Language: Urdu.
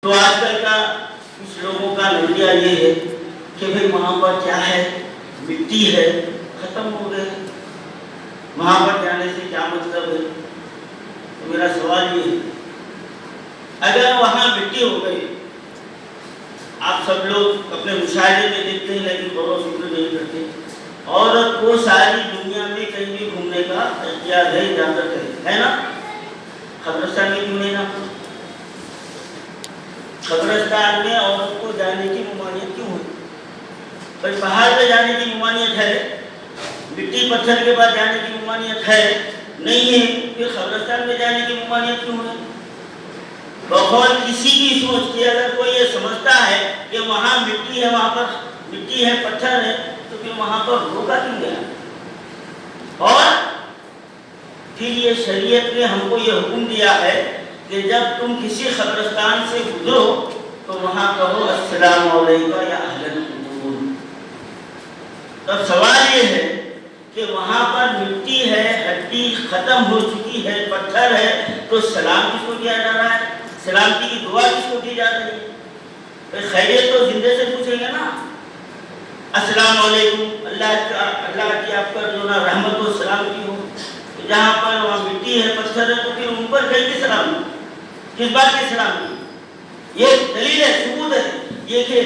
تو آج کل کا کچھ لوگوں کا نظریہ یہ ہے کہ بھئی وہاں پر کیا ہے، مٹی ہے، ختم ہو گئے، وہاں پر جانے سے کیا مطلب ہے؟ تو میرا سوال یہ ہے، اگر وہاں مٹی ہو گئی، آپ سب لوگ اپنے مشاہدے میں دیکھتے ہیں لیکن غور و فکر نہیں کرتے، عورت کو ساری دنیا میں کہیں بھی گھومنے کا اختیار ہے، اجازت ہے نا؟ قبرستان میں کیوں نہیں نا؟ قبرستان میں عورت کو جانے کی ممانعت کیوں ہوئی؟ بھائی پہاڑ پہ جانے کی ممانعت ہے، مٹی پتھر کے بعد جانے کی ممانعت ہے نہیں ہے، پھر قبرستان میں جانے کی ممانعت کیوں ہے؟ بقول کسی کی سوچ کے اگر کوئی یہ سمجھتا ہے کہ وہاں مٹی ہے، وہاں پر مٹی ہے، پتھر ہے، تو پھر وہاں پر روکا کیوں گیا؟ اور پھر یہ شریعت نے ہم کو یہ حکم دیا ہے کہ جب تم کسی قبرستان سے گزرو تو وہاں کہو السلام علیکم یا اہل القبور۔ تب سوال یہ ہے کہ وہاں پر مٹی ہے، ہڈی ختم ہو چکی ہے، پتھر ہے، تو سلام کس کو کیا جا رہا ہے؟ سلامتی کی دعا کس کو کی جا رہی ہے؟ خیریت تو زندے سے پوچھیں گے نا، السلام علیکم، اللہ کی آپ پر جو نا رحمت و سلامتی ہو۔ جہاں پر وہاں مٹی ہے، پتھر ہے، تو پھر ان پر کہیں سلام، کس بات کی سلام؟ یہ دلیل ہے، ثبوت ہے یہ کہ